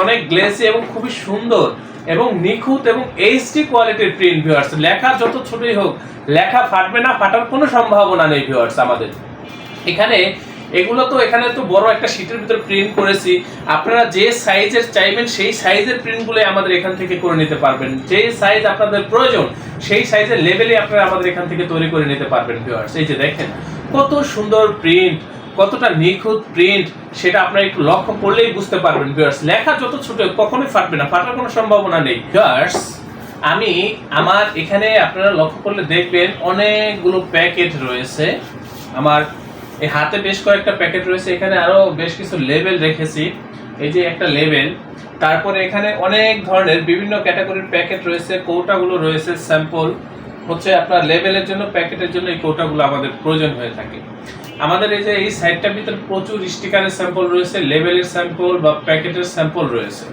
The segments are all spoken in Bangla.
অনেক গ্লেসি এবং খুবই সুন্দর এবং নিখুঁত এবং এইচডি কোয়ালিটির প্রিন্ট ভিউয়ার্স। লেখা যত ছোটই হোক, লেখা ফাটবে না, ফাটার কোনো সম্ভাবনা নেই ভিউয়ার্স। আমাদের এখানে তো বড় একটা শীটের ভিতর প্রিন্ট করেছি। আপনারা যে সাইজের চাইবেন সেই সাইজের প্রিন্টগুলো আমাদের এখান থেকে করে নিতে পারবেন। যে সাইজ আপনাদের প্রয়োজন সেই সাইজের লেভেলে আপনারা আমাদের এখান থেকে তৈরি করে নিতে পারবেন ভিউয়ার্স। এই যে দেখেন কত সুন্দর প্রিন্ট, কতটা নিখুঁত প্রিন্ট, সেটা আপনারা একটু লক্ষ্য করলেই বুঝতে পারবেন ভিউয়ার্স। লেখা যত ছোট কখনোই ফাটবে না, ফাটার কোনো সম্ভাবনা নেই ভিউয়ার্স। আমার এখানে আপনারা লক্ষ্য করলে দেখবেন অনেকগুলো প্যাকেট রয়েছে। আমার এই হাতে বেশ কয়েকটা প্যাকেট রয়েছে, এখানে আরো বেশ কিছু লেবেল রেখেছি। এই যে একটা লেবেল, তারপরে এখানে অনেক ধরনের বিভিন্ন ক্যাটাগরির প্যাকেট রয়েছে, কৌটাগুলো রয়েছে। স্যাম্পল হচ্ছে আপনার লেবেলের জন্য, প্যাকেটের জন্য এই কৌটাগুলো আমাদের প্রয়োজন হয়ে থাকে। আমাদের এই সাইডটার ভিতরে প্রচুর স্টিকারের স্যাম্পল রয়েছে, লেবেলের স্যাম্পল বা প্যাকেটের স্যাম্পল রয়েছে।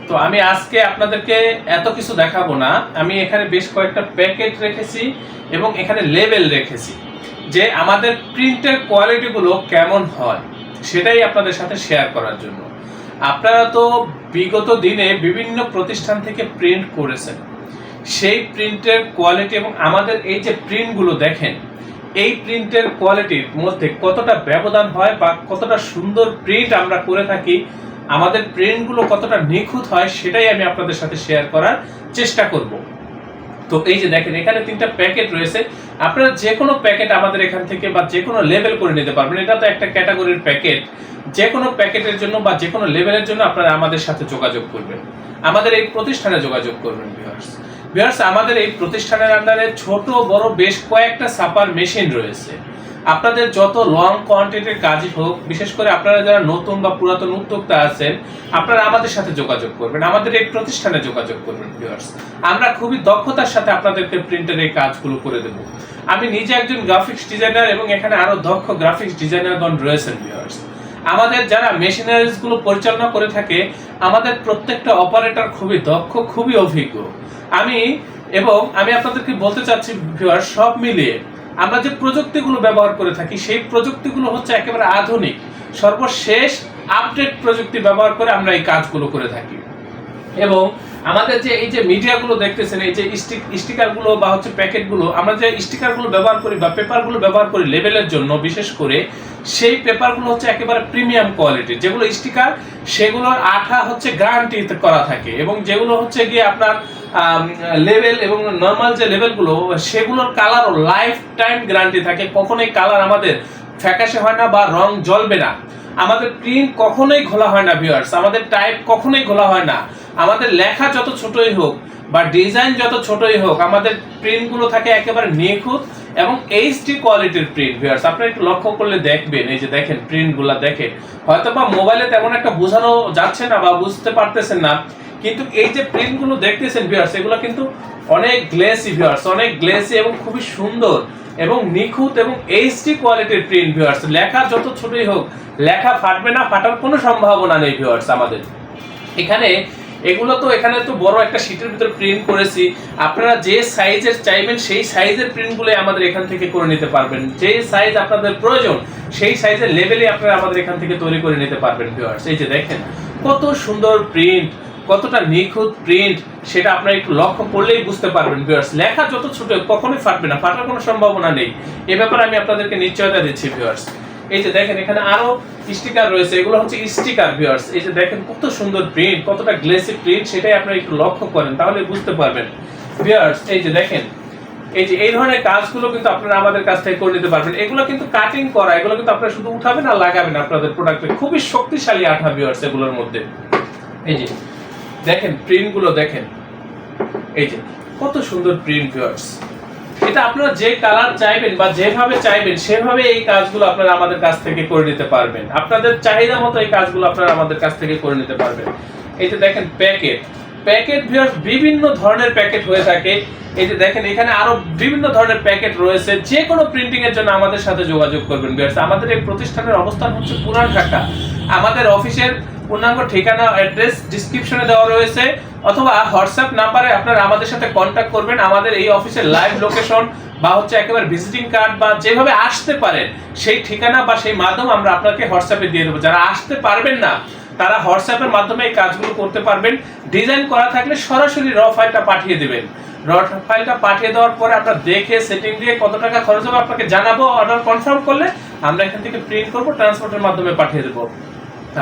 তো আমি আজকে আপনাদেরকে এত কিছু দেখাবো না। আমি এখানে বেশ কয়েকটা প্যাকেট রেখেছি এবং এখানে লেবেল রেখেছি, যে আমাদের প্রিন্টের কোয়ালিটিগুলো কেমন হয় সেটাই আপনাদের সাথে শেয়ার করার জন্য। আপনারা তো বিগত দিনে বিভিন্ন প্রতিষ্ঠান থেকে প্রিন্ট করেছেন, সেই প্রিন্টের কোয়ালিটি এবং আমাদের এই যে প্রিন্টগুলো দেখেন, এই প্রিন্টের কোয়ালিটির মধ্যে কতটা ব্যবধান হয় বা কতটা সুন্দর প্রিন্ট আমরা করে থাকি, আমাদের প্রিন্টগুলো কতটা নিখুঁত হয় সেটাই আমি আপনাদের সাথে শেয়ার করার চেষ্টা করব। তো এই যে দেখেন এখানে 3টা প্যাকেট রয়েছে। আপনারা যে কোনো প্যাকেট আমাদের এখান থেকে বা যে কোনো লেভেল করে নিতে পারবেন। এটা তো একটা ক্যাটাগরির প্যাকেট। যে কোনো প্যাকেটের জন্য বা যে কোনো লেভেলের জন্য আপনারা আমাদের সাথে যোগাযোগ করবেন, আমাদের এই প্রতিষ্ঠানে যোগাযোগ করবেন ভিউয়ার্স। আমাদের এই প্রতিষ্ঠানের আন্ডারে ছোট বড় বেশ কয়েকটা ছাপার মেশিন রয়েছে। আপনাদের যত লং কোয়ান্টিটির কাজই হোক, বিশেষ করে আপনারা যারা নতুন বা পুরাতন উদ্যোক্তা আছেন, আপনারা আমাদের সাথে যোগাযোগ করবেন, আমাদের এই প্রতিষ্ঠানে যোগাযোগ করবেন ভিউয়ার্স। আমরা খুবই দক্ষতার সাথে আপনাদেরকে প্রিন্টের এই কাজগুলো করে দেব। আমি নিজে একজন গ্রাফিক্স ডিজাইনার এবং এখানে আরো দক্ষ গ্রাফিক্স ডিজাইনারগণ রয়েছেন ভিউয়ার্স। আমাদের যারা মেশিনারিজ গুলো পরিচালনা করে থাকে, আমাদের প্রত্যেকটা অপারেটর খুবই দক্ষ, খুবই অভিজ্ঞ। আমি আপনাদেরকে বলতে চাচ্ছি ভিউয়ার্স, সব মিলিয়ে আমরা যে প্রযুক্তিগুলো ব্যবহার করে থাকি, সেই প্রযুক্তিগুলো হচ্ছে একেবারে আধুনিক, সর্বশেষ আপডেট প্রযুক্তি ব্যবহার করে আমরা এই কাজগুলো করে থাকি। এবং আমাদের যে এই যে মিডিয়াগুলো দেখতেছেন, এই যে স্টিকারগুলো বা হচ্ছে প্যাকেটগুলো, আমরা যে স্টিকারগুলো ব্যবহার করি বা পেপারগুলো ব্যবহার করি লেবেলের জন্য, বিশেষ করে সেই পেপারগুলো হচ্ছে একেবারে প্রিমিয়াম কোয়ালিটির। যেগুলো স্টিকার, সেগুলোর আঠা হচ্ছে গ্যারান্টিতে করা থাকে, এবং যেগুলো হচ্ছে গিয়ে আপনার লেবেল এবং নর্মাল যে লেবেলগুলো, সেগুলোর কালারও লাইফ টাইম গ্যারান্টি থাকে। কখনোই কালার আমাদের ফ্যাকাশে হয় না বা রং জ্বলবে না। আমাদের প্রিন্ট কখনোই ঘোলা হয় না ভিউয়ার্স, আমাদের টাইপ কখনোই ঘোলা হয় না। আমাদের লেখা যত ছোটই হোক বা ডিজাইন যত ছোটই হোক, আমাদের প্রিন্টগুলো থাকে একেবারে নিখুঁত এবং এইচডি কোয়ালিটির প্রিন্ট ভিউয়ার্স। আপনারা একটু লক্ষ্য করলে দেখবেন, এই যে দেখেন প্রিন্টগুলো দেখেন, হয়তো বা মোবাইলে তেমন একটা বোঝানো যাচ্ছে না বা বুঝতে পারতেছেন না, কিন্তু এই যে প্রিন্টগুলো দেখতেছেন ভিউয়ার্স, এগুলো কিন্তু অনেক গ্লেসি ভিউয়ার্স, অনেক গ্লেসি এবং খুবই সুন্দর এবং নিখুঁত এবং এইচডি কোয়ালিটির প্রিন্ট ভিউয়ার্স। লেখা যত ছোটই হোক, লেখা ফাটবে না, ফাটার কোনো সম্ভাবনা নেই ভিউয়ার্স। আমাদের এখানে তো বড় একটা শীটের ভিতর প্রিন্ট করেছি। আপনারা যে সাইজের চাইবেন সেই সাইজের প্রিন্টগুলো আমাদের এখান থেকে করে নিতে পারবেন। যে সাইজ আপনাদের প্রয়োজন সেই সাইজের লেভেলে আপনারা আমাদের এখান থেকে তৈরি করে নিতে পারবেন ভিউয়ার্স। এই যে দেখেন কত সুন্দর প্রিন্ট, কতটা নিখুঁত প্রিন্ট, সেটা আপনারা একটু লক্ষ্য করলেই বুঝতে পারবেন ভিউয়ার্স। লেখা যত ছোট কখনোই ফাটবে না, ফাটার কোনো সম্ভাবনা নেই। এ ব্যাপারে আমি আপনাদেরকে নিশ্চয়তা দিচ্ছি ভিউয়ার্স। এই যে দেখেন এখানে আরো স্টিকার রয়েছে, এগুলো হচ্ছে স্টিকার ভিউয়ার্স। এই যে দেখেন কত সুন্দর প্রিন্ট, কতটা গ্লেসি প্রিন্ট, সেটাই আপনারা একটু লক্ষ্য করেন, তাহলে বুঝতে পারবেন ভিউয়ার্স। এই যে দেখেন এই ধরনের কাজগুলো কিন্তু আপনারা আমাদের কাছ থেকে করে নিতে পারবেন। এগুলো কিন্তু কাটিং করা, এগুলো কিন্তু আপনারা শুধু উঠাবেন আর লাগাবেন আপনাদের প্রোডাক্টে। খুবই শক্তিশালী আঠা ভিউয়ার্স এগুলোর মধ্যে। এই যে দেখেন প্রিন্টগুলো দেখেন, এই যে কত সুন্দর প্রিন্ট ভিউয়ার্স। এটা আপনারা যে কালার চাইবেন বা যেভাবে চাইবেন সেভাবে এই কাজগুলো আপনারা আমাদের কাছ থেকে করে নিতে পারবেন। আপনাদের চাহিদা মতো এই কাজগুলো আপনারা আমাদের কাছ থেকে করে নিতে পারবেন। এই যে দেখেন প্যাকেট ভিউয়ার্স, বিভিন্ন ধরনের প্যাকেট হয়ে থাকে। এই যে দেখেন এখানে আরো বিভিন্ন ধরনের প্যাকেট রয়েছে। যে কোনো প্রিন্টিং এর জন্য আমাদের সাথে যোগাযোগ করবেন ভিউয়ার্স। আমাদের এই প্রতিষ্ঠানের অবস্থান হচ্ছে পুরান ঢাকা। আমাদের অফিসের পূর্ণাঙ্গ ঠিকানা অ্যাড্রেস ডেসক্রিপশনে দেওয়া রয়েছে, অথবা হোয়াটসঅ্যাপ নাম্বারে আপনারা আমাদের সাথে কন্ট্যাক্ট করবেন। আমাদের এই অফিসের লাইভ লোকেশন বা হচ্ছে একেবারে ভিজিটিং কার্ড বা যেভাবে আসতে পারেন সেই ঠিকানা বা সেই মাধ্যম আমরা আপনাকে হোয়াটসঅ্যাপে দিয়ে দেবো। যারা আসতে পারবেন না তারা হোয়াটসঅ্যাপের মাধ্যমে এই কাজগুলো করতে পারবেন। ডিজাইন করা থাকলে সরাসরি র ফাইলটা পাঠিয়ে দেবেন। র ফাইলটা পাঠিয়ে দেওয়ার পরে আমরা দেখে সেটিং দিয়ে কত টাকা খরচ হবে আপনাকে জানাবো। অর্ডার কনফার্ম করলে আমরা এখান থেকে প্রিন্ট করব, ট্রান্সপোর্টের মাধ্যমে পাঠিয়ে দেবো।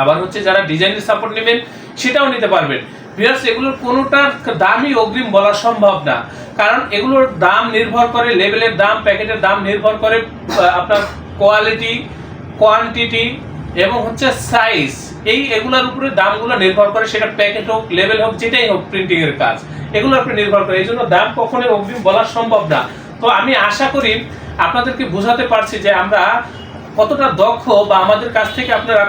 আবার হচ্ছে যারা ডিজাইনের সাপোর্ট নেবেন সেটাও নিতে পারবেন। ভিউয়ার্স, এগুলোর কোনোটার দামই অগ্রিম বলা সম্ভব না, কারণ এগুলোর দাম নির্ভর করে, লেবেলের দাম, প্যাকেটের দাম নির্ভর করে আপনার কোয়ালিটি, কোয়ান্টিটি এবং হচ্ছে সাইজ। এগুলোর উপরে দামগুলো নির্ভর করে, সেটা প্যাকেট হোক, লেবেল হোক, যেটাই হোক, প্রিন্টিং এর কাজ এগুলোর উপরে নির্ভর করে। এই জন্য দাম কখনোই অগ্রিম বলা সম্ভব না। তো আমি আশা করি আপনাদেরকে বোঝাতে পারছি যে আমরা কতটা দক্ষ, বা আমাদের কাছ থেকে আপনারা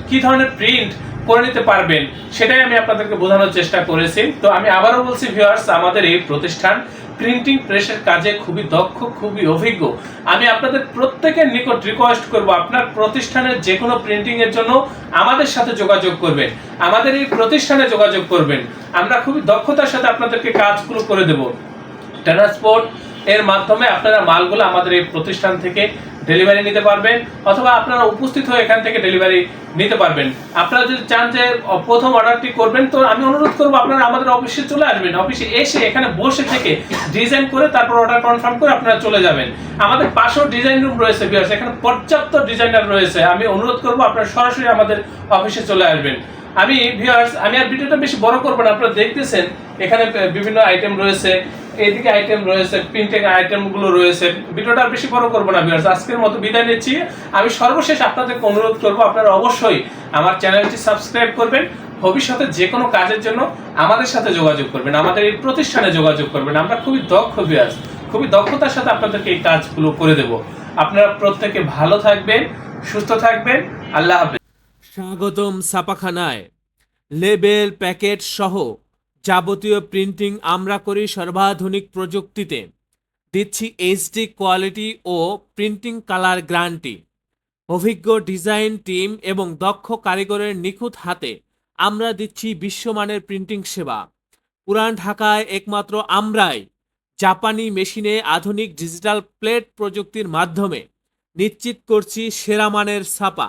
কি ধরনের প্রিন্ট করে নিতে পারবেন সেটাই আমি আপনাদেরকে বোঝানোর চেষ্টা করেছি। তো আমি আবারও বলছি ভিউয়ার্স, আমাদের এই প্রতিষ্ঠান প্রিন্টিং প্রেসের কাজে খুবই দক্ষ, খুবই অভিজ্ঞ। আমি আপনাদের প্রত্যেকের নিকট রিকোয়েস্ট করব, আপনার প্রতিষ্ঠানের যে কোনো প্রিন্টিং এর জন্য আমাদের সাথে যোগাযোগ করবেন, আমাদের এই প্রতিষ্ঠানে যোগাযোগ করবেন। আমরা খুবই দক্ষতার সাথে আপনাদেরকে কাজগুলো করে দেব। ট্রান্সপোর্ট এর মাধ্যমে আপনারা মালগুলো আমাদের এই প্রতিষ্ঠান থেকে ডেলিভারি নিতে পারবেন, অথবা আপনারা উপস্থিত হয়ে এখান থেকে ডেলিভারি নিতে পারবেন। আপনারা যদি চান যে প্রথম অর্ডারটি করবেন, তো আমি অনুরোধ করব আপনারা আমাদের অফিসে চলে আসবেন। অফিসে এসে এখানে বসে থেকে ডিজাইন করে তারপর অর্ডার কনফার্ম করে আপনারা চলে যাবেন। আমাদের পাশেও ডিজাইন রুম রয়েছে ভিউয়ার্স, এখানে পর্যাপ্ত ডিজাইনার রয়েছে। আমি অনুরোধ করব আপনারা সরাসরি আমাদের অফিসে চলে আসবেন। আমি ভিউয়ার্স, আমি আর ভিডিওটা বেশি বড় করব না, আপনারা দেখতেছেন এখানে বিভিন্ন আইটেম রয়েছে, এইদিকে আইটেম রয়েছে, প্রিন্টিং আইটেমগুলো রয়েছে। ভিডিওটা আর বেশি বড় করব না ভিউয়ার্স, আজকের মতো বিদায় নিচ্ছি। আমি সর্বশেষ আপনাদেরকে অনুরোধ করব আপনারা অবশ্যই আমার চ্যানেলটি সাবস্ক্রাইব করবেন। ভবিষ্যতে যে কোনো কাজের জন্য আমাদের সাথে যোগাযোগ করবেন, আমাদের এই প্রতিষ্ঠানে যোগাযোগ করবেন। আমরা খুবই দক্ষ ভিউয়ার্স, খুবই দক্ষতার সাথে আপনাদেরকে এই কাজগুলো করে দেব। আপনারা প্রত্যেকে ভালো থাকবেন, সুস্থ থাকবেন। আল্লাহ হাফেজ। স্বাগতম ছাপাখানায়। লেবেল, প্যাকেট সহ যাবতীয় প্রিন্টিং আমরা করি সর্বাধুনিক প্রযুক্তিতে। দিচ্ছি এইচডি কোয়ালিটি ও প্রিন্টিং কালার গ্যারান্টি। অভিজ্ঞ ডিজাইন টিম এবং দক্ষ কারিগরের নিখুঁত হাতে আমরা দিচ্ছি বিশ্বমানের প্রিন্টিং সেবা। পুরান ঢাকায় একমাত্র আমরাই জাপানি মেশিনে আধুনিক ডিজিটাল প্লেট প্রযুক্তির মাধ্যমে নিশ্চিত করছি সেরা মানের ছাপা।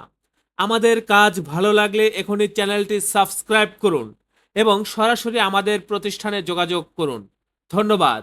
আমাদের কাজ ভালো লাগলে এখনই চ্যানেলটি সাবস্ক্রাইব করুন এবং সরাসরি আমাদের প্রতিষ্ঠানে যোগাযোগ করুন। ধন্যবাদ।